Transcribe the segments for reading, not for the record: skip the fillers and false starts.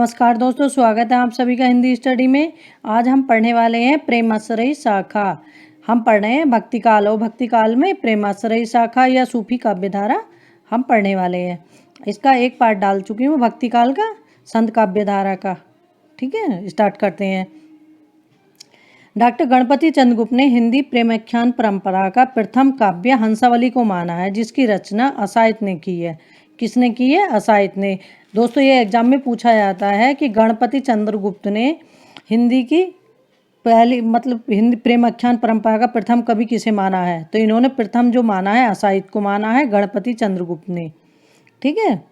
नमस्कार दोस्तों, स्वागत है आप सभी का हिंदी स्टडी में। आज हम पढ़ने वाले हैं प्रेमाश्रयी शाखा। हम पढ़ रहे हैं भक्ति काल और भक्ति काल में प्रेमाश्रयी शाखा या सूफी काव्यधारा हम पढ़ने वाले हैं। इसका एक पार्ट डाल चुकी हूँ भक्ति काल का, संत काव्यधारा का। ठीक है, स्टार्ट करते हैं। डॉक्टर गणपति चंद्रगुप्त ने हिंदी प्रेमाख्यान परंपरा का प्रथम काव्य हंसावली को माना है, जिसकी रचना असाहित ने की है। किसने की है? असाहित ने। दोस्तों, ये एग्जाम में पूछा जाता है कि गणपति चंद्रगुप्त ने हिंदी की पहली हिंदी प्रेमाख्यान परंपरा का प्रथम कवि किसे माना है? तो इन्होंने प्रथम जो माना है असाहित को माना है, गणपति चंद्रगुप्त ने। ठीक है।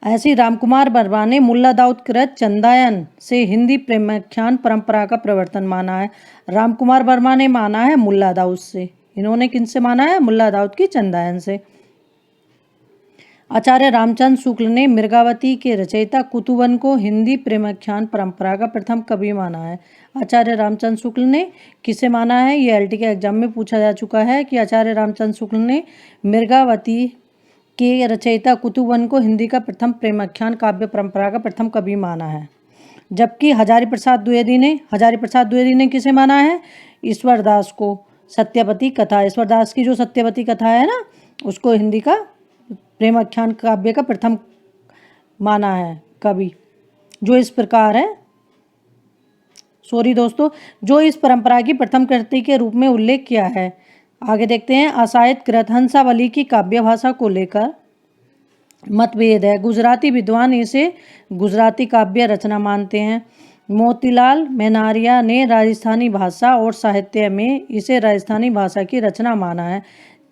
ऐसे ही रामकुमार वर्मा ने मुल्ला दाऊद कृत चंदायन से हिंदी प्रेमाख्यान परंपरा का प्रवर्तन माना है। रामकुमार वर्मा ने माना है मुल्ला दाऊद से। इन्होंने किनसे माना है? मुल्ला दाऊद की चंदायन से। आचार्य रामचंद्र शुक्ल ने मृगावती के रचयिता कुतुवन को हिंदी प्रेमाख्यान परंपरा का प्रथम कवि माना है। आचार्य रामचंद्र शुक्ल ने किसे माना है? ये एलटी के एग्जाम में पूछा जा चुका है कि आचार्य रामचंद्र शुक्ल ने मृगावती के रचयिता कुतुवन को हिंदी का प्रथम प्रेमाख्यान काव्य परंपरा का प्रथम कवि माना है। जबकि हजारी प्रसाद द्विवेदी ने किसे माना है? ईश्वर दास को। सत्यवती कथा, ईश्वर दास की जो सत्यवती कथा है ना, उसको हिंदी का प्रेमाख्यान काव्य का प्रथम माना है कवि। जो इस प्रकार है, जो इस परंपरा की प्रथम कृति के रूप में उल्लेख किया है। आगे देखते हैं। असाहित कृत हंसावली की काव्य भाषा को लेकर मतभेद है। गुजराती विद्वान इसे गुजराती काव्य रचना मानते हैं। मोतीलाल मेहनारिया ने राजस्थानी भाषा और साहित्य में इसे राजस्थानी भाषा की रचना माना है।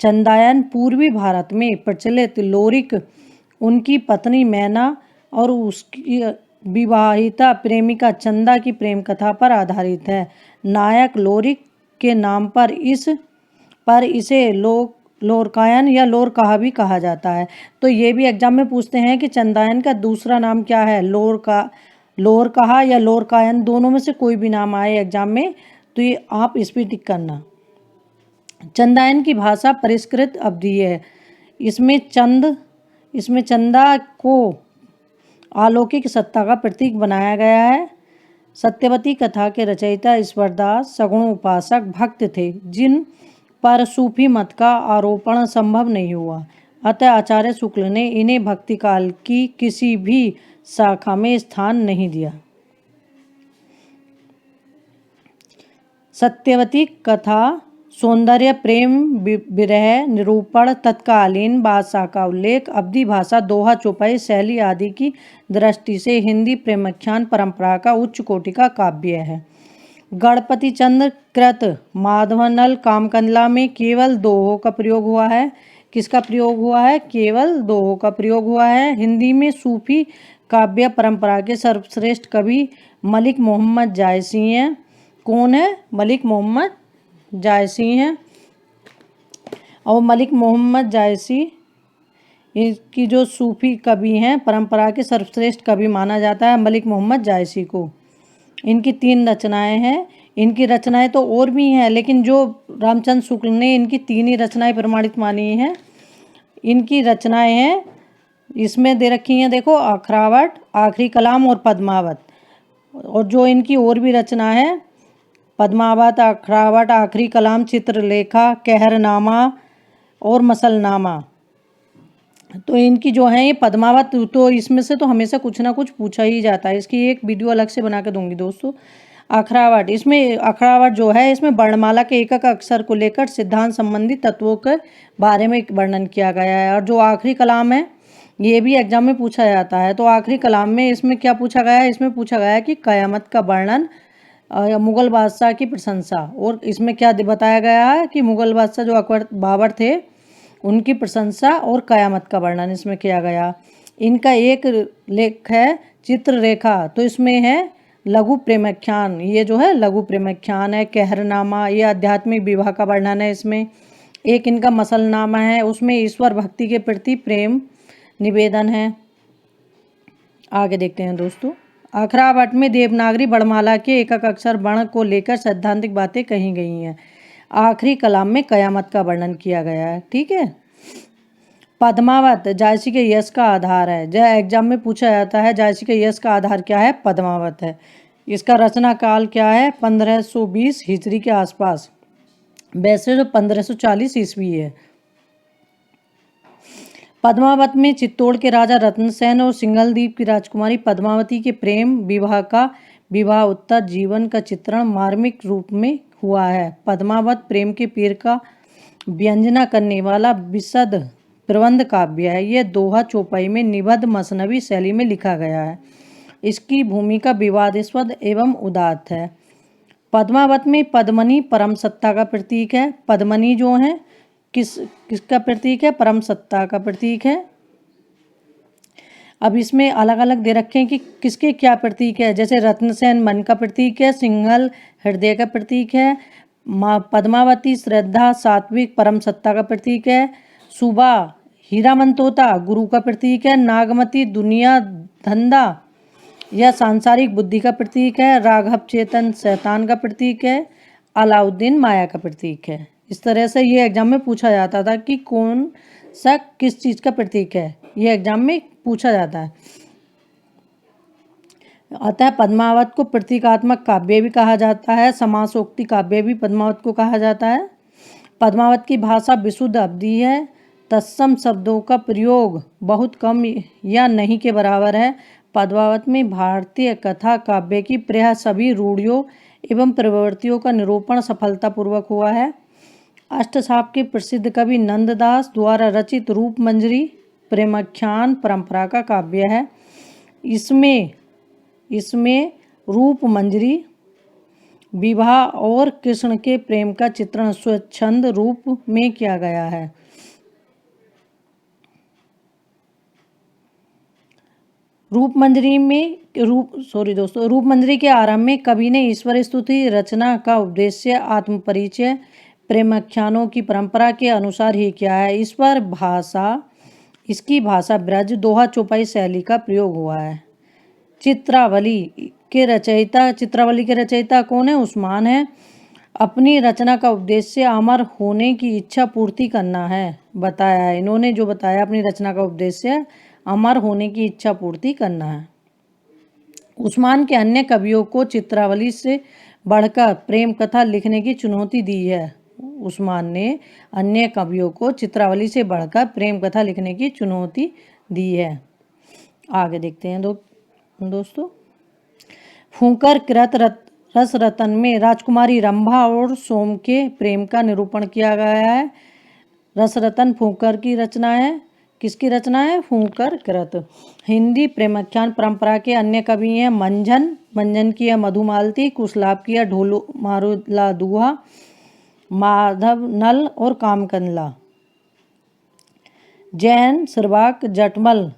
चंदायन पूर्वी भारत में प्रचलित लोरिक, उनकी पत्नी मैना और उसकी विवाहिता प्रेमिका चंदा की प्रेम कथा पर आधारित है। नायक लोरिक के नाम पर इसे लोरकायन या लोरकहा भी कहा जाता है। तो ये भी एग्जाम में पूछते हैं कि चंदायन का दूसरा नाम क्या है? लोरकहा या लोरकायन, दोनों में से कोई भी नाम आए एग्जाम में तो ये आप इस पर टिक करना। चंदायन की भाषा परिष्कृत अवधि है। इसमें चंदा को अलौकिक सत्ता का प्रतीक बनाया गया है। सत्यवती कथा के रचयिता ईश्वरदास सगुण उपासक भक्त थे, जिन पर सूफी मत का आरोपण संभव नहीं हुआ। अतः आचार्य शुक्ल ने इन्हें भक्ति काल की किसी भी शाखा में स्थान नहीं दिया। सत्यवती कथा सौंदर्य, प्रेम, विरह, निरूपण, तत्कालीन भाषा का उल्लेख, अवधी भाषा, दोहा, चौपाई, शैली आदि की दृष्टि से हिंदी प्रेमाख्यान परंपरा का उच्च कोटि का काव्य है। गणपति चंद्र कृत माधवनल कामकंडला में केवल दोहों का प्रयोग हुआ है। किसका प्रयोग हुआ है? केवल दोहों का प्रयोग हुआ है। हिंदी में सूफी काव्य परंपरा के सर्वश्रेष्ठ कवि मलिक मोहम्मद जायसी हैं। कौन है? मलिक मोहम्मद जायसी हैं। और मलिक मोहम्मद जायसी इनकी जो सूफी कवि हैं, परंपरा के सर्वश्रेष्ठ कवि माना जाता है मलिक मोहम्मद जायसी को। इनकी 3 रचनाएं हैं। इनकी रचनाएं तो और भी हैं, लेकिन जो रामचंद्र शुक्ल ने इनकी 3 ही रचनाएं प्रमाणित मानी हैं। इनकी रचनाएं हैं, इसमें दे रखी हैं, देखो, अखरावट, आखिरी कलाम और पद्मावत। और जो इनकी और भी रचना है, पद्मावत, अखरावट, आखिरी कलाम, चित्रलेखा, कहरनामा और मसलनामा। तो इनकी जो है ये पद्मावत, तो इसमें से तो हमेशा कुछ ना कुछ पूछा ही जाता है। इसकी एक वीडियो अलग से बना के दूंगी दोस्तों। अखरावट जो है, इसमें वर्णमाला के एकक अक्षर को लेकर सिद्धांत संबंधी तत्वों के बारे में वर्णन किया गया है। और जो आखिरी कलाम है, ये भी एग्जाम में पूछा जाता है। तो आखिरी कलाम में इसमें क्या पूछा गया है? इसमें पूछा गया है कि कयामत का वर्णन, मुगल बादशाह की प्रशंसा। और इसमें क्या बताया गया है कि मुगल बादशाह जो अकबर बाबर थे, उनकी प्रशंसा और कयामत का वर्णन इसमें किया गया। इनका एक लेख है चित्ररेखा, तो इसमें है लघु प्रेमाख्यान। ये जो है लघु प्रेमाख्यान है। कहरनामा, ये आध्यात्मिक विवाह का वर्णन है। इसमें एक इनका मसलनामा है, उसमें ईश्वर भक्ति के प्रति प्रेम निवेदन है। आगे देखते हैं दोस्तों। अखरावट में देवनागरी वर्णमाला के एकक अक्षर वर्ण को लेकर सैद्धांतिक बातें कही गई हैं। आखिरी कलाम में कयामत का वर्णन किया गया है। ठीक है। पद्मावत जायसी के यश का आधार है। जब एग्जाम में पूछा जाता है जायसी के यश का आधार क्या है, पद्मावत है। इसका रचना काल क्या है, 1520 हिजरी के आसपास, वैसे तो 1540 ईस्वी है। पद्मावत में चित्तौड़ के राजा रत्नसेन और सिंघलदीप की राजकुमारी पद्मावती के प्रेम विवाह का विवाह उत्तर जीवन का चित्रण मार्मिक रूप में हुआ है। पद्मावत प्रेम के पीर का व्यंजना करने वाला विशद प्रबंध काव्य है। यह दोहा चौपाई में निबद्ध मसनवी शैली में लिखा गया है। इसकी भूमिका विवादास्पद एवं उदात्त है। पद्मावत में पद्मनी परम सत्ता का प्रतीक है। पद्मनी जो है किसका प्रतीक है, परम सत्ता का प्रतीक है। अब इसमें अलग अलग दे रखे हैं कि किसके क्या प्रतीक है। जैसे रत्नसेन मन का प्रतीक है, सिंघल हृदय का प्रतीक है, पद्मावती श्रद्धा सात्विक परम सत्ता का प्रतीक है, सुबा हीरामन तोता गुरु का प्रतीक है, नागमती दुनिया धंधा या सांसारिक बुद्धि का प्रतीक है, राघव चेतन शैतान का प्रतीक है, अलाउद्दीन माया का प्रतीक है। इस तरह से ये एग्जाम में पूछा जाता था कि कौन सा किस चीज़ का प्रतीक है, ये एग्जाम में पूछा जाता है। अतः पद्मावत को प्रतीकात्मक काव्य भी कहा जाता है, समासोक्ति काव्य भी पद्मावत को कहा जाता है। पद्मावत की भाषा विशुद्ध अवधि है। तत्सम शब्दों का प्रयोग बहुत कम या नहीं के बराबर है। पद्मावत में भारतीय कथा काव्य की प्रायः सभी रूढ़ियों एवं प्रवृत्तियों का निरूपण सफलतापूर्वक हुआ है। अष्टसाप के प्रसिद्ध कवि नंददास द्वारा रचित रूपमंजरी प्रेमाख्यान परंपरा का काव्य है। इसमें रूपमंजरी विवाह और कृष्ण के प्रेम का चित्रण स्वच्छंद रूप में किया गया है। रूपमंजरी के आरंभ में कवि ने ईश्वर स्तुति रचना का उद्देश्य आत्मपरिचय प्रेमाख्यानों की परंपरा के अनुसार ही किया है। इसकी भाषा ब्रज दोहा चौपाई शैली का प्रयोग हुआ है। चित्रावली के रचयिता कौन है, उस्मान है। अपनी रचना का उद्देश्य अमर होने की इच्छा पूर्ति करना है, बताया है। इन्होंने जो बताया अपनी रचना का उद्देश्य अमर होने की इच्छा पूर्ति करना है। उस्मान के अन्य कवियों को चित्रावली से बढ़कर प्रेम कथा लिखने की चुनौती दी है। उस्मान ने अन्य कवियों को चित्रावली से बढ़कर प्रेम कथा लिखने की चुनौती दी है। आगे देखते हैं दोस्तों। फूंकर कृत रस रतन में राजकुमारी रंभा और सोम के प्रेम का निरूपण किया गया है। रस रतन फूंकर की रचना है। किसकी रचना है, फूंकर कृत। हिंदी प्रेमाख्यान परंपरा के अन्य कवि हैं मंजन की है मधुमालती, कुशलाभ की है ढोलू मारुला दुहा, माधव नल और कामकनला। जैन सर्वाक जटमल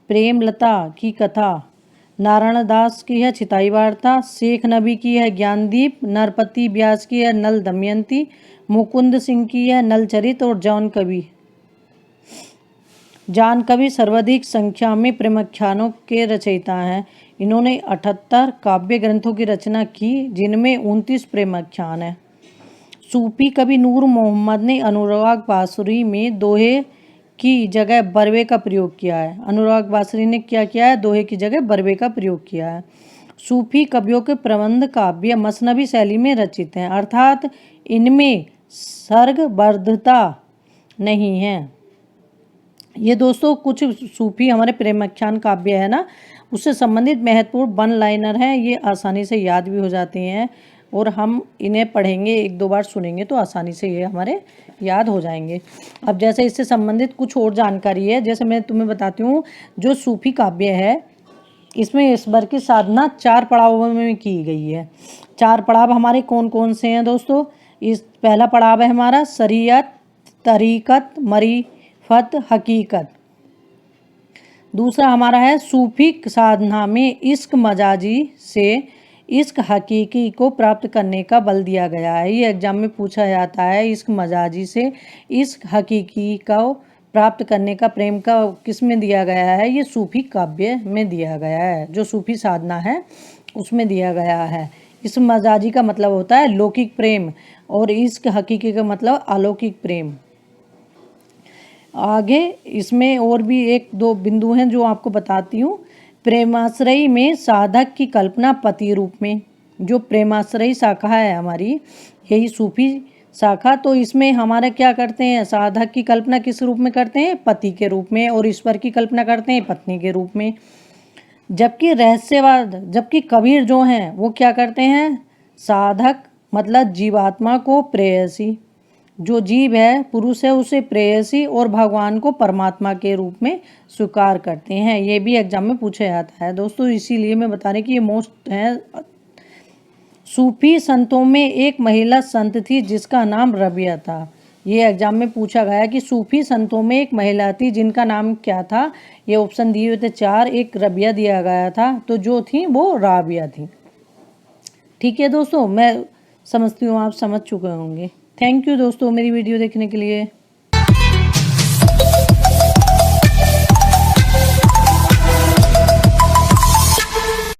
प्रेमलता की कथा, नारायण दास की है चिताई वार्ता, शेख नबी की है ज्ञानदीप, नरपति व्यास की है नल दमयंती, मुकुंद सिंह की है नलचरित और जान कवि सर्वाधिक संख्या में प्रेमाख्यानों के रचयिता हैं। इन्होंने 78 काव्य ग्रंथों की रचना की, जिनमें 29 प्रेमाख्यान हैं। सूफी कवि नूर मोहम्मद ने अनुराग बांसुरी में दोहे की जगह बरवे का प्रयोग किया है। अनुराग बांसुरी ने क्या किया है, दोहे की जगह बरवे का प्रयोग किया है। सूफी कवियों के प्रबंध काव्य मसनवी शैली में रचित हैं, अर्थात इनमें सर्गबद्धता नहीं है। ये दोस्तों कुछ सूफी हमारे प्रेमाख्यान काव्य है ना, उससे संबंधित महत्वपूर्ण वन लाइनर हैं। ये आसानी से याद भी हो जाते हैं और हम इन्हें पढ़ेंगे, एक दो बार सुनेंगे तो आसानी से ये हमारे याद हो जाएंगे। अब जैसे इससे संबंधित कुछ और जानकारी है, जैसे मैं तुम्हें बताती हूँ, जो सूफी काव्य है इसमें ईश्वर की साधना 4 पड़ावों में की गई है। 4 पड़ाव हमारे कौन कौन से हैं दोस्तों। इस पहला पड़ाव है हमारा शरीयत, तरीकत, मरीफत, हकीकत। दूसरा हमारा है सूफी साधना में इश्क मजाजी से इश्क हकीकी को प्राप्त करने का बल दिया गया है। ये एग्जाम में पूछा जाता है, इश्क मजाजी से इश्क हकीकी को प्राप्त करने का प्रेम का किस में दिया गया है, ये सूफी काव्य में दिया गया है। जो सूफी साधना है उसमें दिया गया है। इस मजाजी का मतलब होता है लौकिक प्रेम और इश्क हकीकी का मतलब अलौकिक प्रेम। आगे इसमें और भी एक दो बिंदु हैं जो आपको बताती हूँ। प्रेमाश्रयी में साधक की कल्पना पति रूप में, जो प्रेमाश्रयी शाखा है हमारी, यही सूफी शाखा, तो इसमें हमारे क्या करते हैं, साधक की कल्पना किस रूप में करते हैं, पति के रूप में, और ईश्वर की कल्पना करते हैं पत्नी के रूप में। जबकि रहस्यवाद, जबकि कबीर जो हैं वो क्या करते हैं, साधक मतलब जीवात्मा को प्रेयसी, जो जीव है पुरुष है उसे प्रेयसी और भगवान को परमात्मा के रूप में स्वीकार करते हैं। ये भी एग्जाम में पूछा जाता है दोस्तों, इसीलिए मैं बता रही कि ये मोस्ट है। सूफी संतों में एक महिला संत थी जिसका नाम रबिया था। ये एग्जाम में पूछा गया कि सूफी संतों में एक महिला थी जिनका नाम क्या था। ये ऑप्शन दिए हुए थे 4, एक रबिया दिया गया था, तो जो थी वो राबिया थी। ठीक है दोस्तों, मैं समझती हूँ आप समझ चुके होंगे। थैंक यू दोस्तों मेरी वीडियो देखने के लिए।